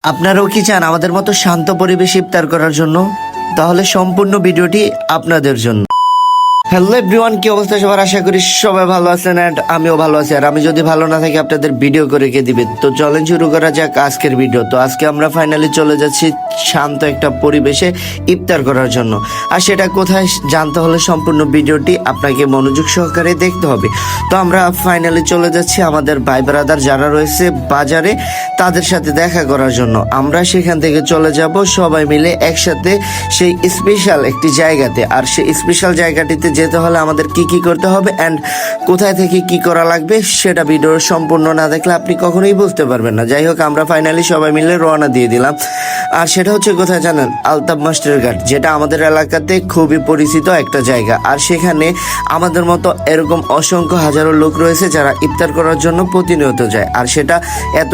আপনারাও কি চান আমাদের মতো শান্ত পরিবেশ ইফতার করার জন্য? তাহলে সম্পূর্ণ ভিডিওটি আপনাদের জন্য। হ্যালো এভরিওয়ান, কি অবস্থা সবার? আশা করি সবাই ভালো আছেন এন্ড আমিও ভালো আছি। আর আমি যদি ভালো না থাকি আপনাদের ভিডিও করে কে দিবে। তো চলেন শুরু করা যাক আজকের ভিডিও। তো আজকে আমরা ফাইনালি চলে যাচ্ছি শান্ত একটা পরিবেশে ইফতার করার জন্য। আর সেটা কোথায় জানতে হলে সম্পূর্ণ ভিডিওটি আপনাকে মনোযোগ সহকারে দেখতে হবে। তো আমরা ফাইনালি চলে যাচ্ছি আমাদের ভাই ব্রাদার যারা রয়েছে বাজারে, তাদের সাথে দেখা করার জন্য। আমরা সেখান থেকে চলে যাব সবাই মিলে একসাথে সেই স্পেশাল একটি জায়গাতে। আর সেই স্পেশাল জায়গাটিতে যেতে হলে আমাদের কি কি করতে হবে এন্ড কোথায় থেকে কি করা লাগবে সেটা ভিডিও সম্পূর্ণ না দেখলে আপনি কখনোই বুঝতে পারবেন না। যাই হোক, আমরা ফাইনালি সবাই মিলে রওনা দিয়ে দিলাম। আর সেটা হচ্ছে কোথায় জানেন? আলতাফ মাস্টার ঘাট, যেটা আমাদের এলাকাতে খুবই পরিচিত একটা জায়গা। আর সেখানে আমাদের মতো এরকম অসংখ্য হাজারো লোক রয়েছে যারা ইফতার করার জন্য প্রতিনিয়ত যায়। আর সেটা এত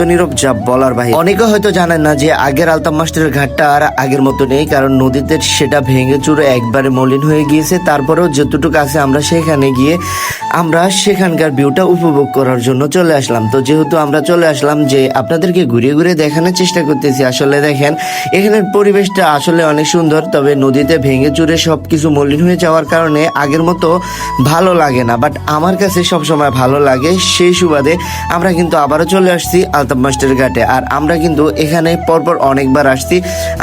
নীরব যা বলার বাইরে। অনেকে হয়তো জানেন না যে আগের আলতাফ মাস্টার ঘাটটা আর আগের মতো নেই, কারণ নদীতে সেটা ভেঙে চুরে একবারে মলিন হয়ে গিয়েছে। তারপরেও যতটুকু আছে আমরা সেখানে গিয়ে আমরা সেখানকার ভিউটা উপভোগ করার জন্য চলে আসলাম। তো যেহেতু আমরা চলে আসলাম, যে আপনাদেরকে ঘুরে ঘুরে দেখানোর চেষ্টা করতেছি। আসলে দেখেন এখানের পরিবেশটা আসলে অনেক সুন্দর, তবে নদীতে ভেঙে চুরে সবকিছু মলিন হয়ে যাওয়ার কারণে আগের মতো ভালো লাগে না। বাট আমার কাছে সবসময় ভালো লাগে। সেই সুবাদে আমরা কিন্তু আবারও চলে আসছি আলতাফ মাস্টার ঘাটে। আর আমরা কিন্তু এখানে পরপর অনেকবার আসছি,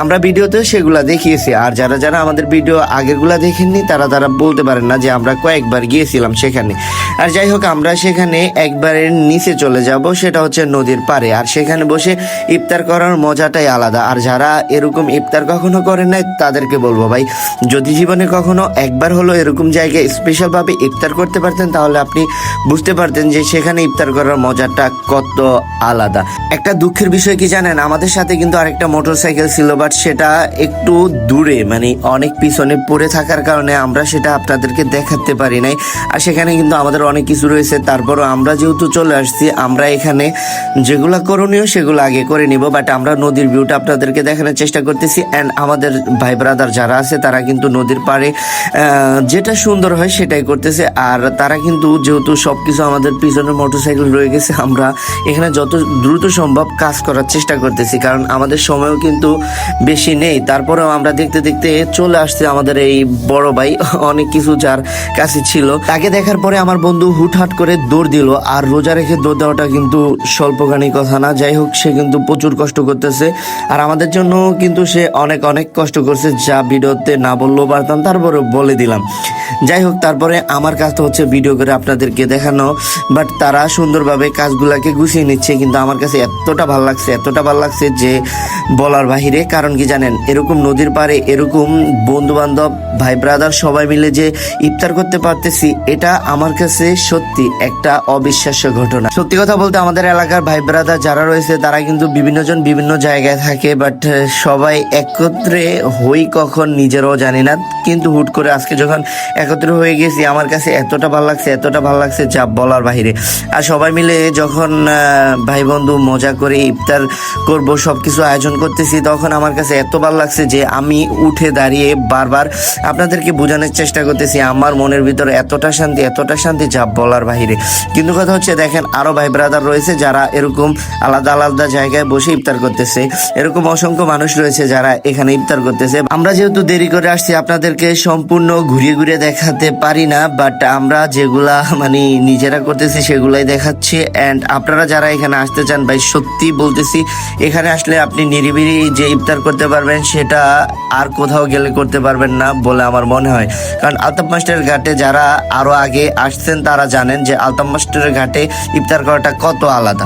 আমরা ভিডিওতে সেগুলা দেখিয়েছি। আর যারা যারা আমাদের ভিডিও আগেরগুলা দেখেননি তারা বলতে পারেন না যে আমরা কয়েকবার গিয়েছিলাম সেখানে। আর যাই হোক, আমরা সেখানে একবারের নিচে চলে যাব, সেটা হচ্ছে নদীর পাড়ে। আর সেখানে বসে ইফতার করার মজাটাই আলাদা। আর যারা এরকম ইফতার কখনো করেন নাই তাদেরকে বলবো, ভাই যদি জীবনে কখনো একবার হলো এরকম জায়গায় স্পেশালভাবে ইফতার করতে পারতেন তাহলে আপনি বুঝতে পারতেন যে সেখানে ইফতার করার মজাটা কত আলাদা। একটা দুঃখের বিষয় কি জানেন? আমাদের সাথে কিন্তু আরেকটা মোটরসাইকেল ছিল, বাট সেটা একটু দূরে, মানে অনেক পিছনে পড়ে থাকার কারণে আমরা সেটা আপনাদেরকে দেখাতে পারি নাই। আর সেখানে কিন্তু আমাদের অনেক কিছু রয়েছে। তারপরও আমরা যেহেতু চলে আসছি, আমরা এখানে যেগুলা করণীয় সেগুলো আগে করে নিব। বাট আমরা নদীর ভিউটা আপনাদেরকে দেখানোর চেষ্টা করতেছি। অ্যান্ড আমাদের ভাই ব্রাদার যারা আছে তারা কিন্তু নদীর পাড়ে যেটা সুন্দর হয় সেটাই করতেছে। আর তারা কিন্তু যেহেতু সবকিছু আমাদের পিছনে মোটরসাইকেল রয়ে গেছে, আমরা এখানে যত দ্রুত সম্ভব কাজ করার চেষ্টা করতেছি, কারণ আমাদের সময়ও কিন্তু বেশি নেই। তারপরেও আমরা দেখতে দেখতে চলে আসছি আমাদের এই বড় ভাই, অনেক কিছু যার কাছে ছিল। তাকে দেখার পরে আমার বন্ধু হুটহাট করে দৌড় দিল। আর রোজা রেখে দৌড় দেওয়াটা কিন্তু স্বল্পখানি কথা না। যাই হোক, সে কিন্তু প্রচুর কষ্ট করতেছে। আর আমাদের জন্য কিন্তু সে অনেক কষ্ট করছে, যা ভিডিওতে না বললেও পারতাম, তারপরে বলে দিলাম। যাই হোক, তারপরে আমার কাজটা হচ্ছে ভিডিও করে আপনাদেরকে দেখানো। বাট তারা সুন্দরভাবে কাজগুলাকে গুছিয়ে নিচ্ছে, কিন্তু আমার কাছে এতটা ভালো লাগছে যে বলার বাহিরে। কারণ কি জানেন, এরকম নদীর পাড়ে এরকম বন্ধু বান্ধব ভাই ব্রাদার সবাই মিলে যে ইফতার করতে পারতেছি, এটা আমার কাছে সত্যি একটা অবিশ্বাস্য ঘটনা। সত্যি কথা বলতে আমাদের এলাকার ভাই ব্রাদার যারা রয়েছে তারা কিন্তু বিভিন্নজন বিভিন্ন জায়গায় থাকে, বাট সবাই একত্রে হই কখন নিজেরাও জানি না। কিন্তু হুট করে আজকে যখন একত্র হয়ে গেছি, আমার কাছে এতটা ভালো লাগছে যা বলার বাহিরে। আর সবাই মিলে যখন ভাই বন্ধু মজা করে ইফতার করব, সবকিছু আয়োজন করতেছি, তখন আমার কাছে এত ভালো লাগছে যে আমি উঠে দাঁড়িয়ে বারবার আপনাদেরকে বোঝানোর চেষ্টা করতেছি আমার মনের ভিতরে এতটা শান্তি যা বলার বাহিরে। কিন্তু কথা হচ্ছে, দেখেন আরো ভাই ব্রাদার রয়েছে যারা এরকম আলাদা জায়গায় বসে ইফতার করতেছে। এরকম অসংখ্য মানুষ রয়েছে যারা এখানে ইফতার করতেছে। আমরা যেহেতু দেরি করে আসছি, আপনাদেরকে সম্পূর্ণ ঘুরিয়ে দেখাতে পারি না, বাট আমরা যেগুলা মানে নিজেরা করতেছি সেগুলাই দেখাচ্ছি। অ্যান্ড আপনারা যারা এখানে আসতে চান, ভাই সত্যি বলতেছি, এখানে আসলে আপনি নিরিবিলি যে ইফতার করতে পারবেন সেটা আর কোথাও গেলে করতে পারবেন না বলে আমার মনে হয়। কারণ আলতাফ মাস্টার ঘাটে যারা আরো আগে আসছেন তারা জানেন যে আলতাফ মাস্টার ঘাটে ইফতার করাটা কত আলাদা।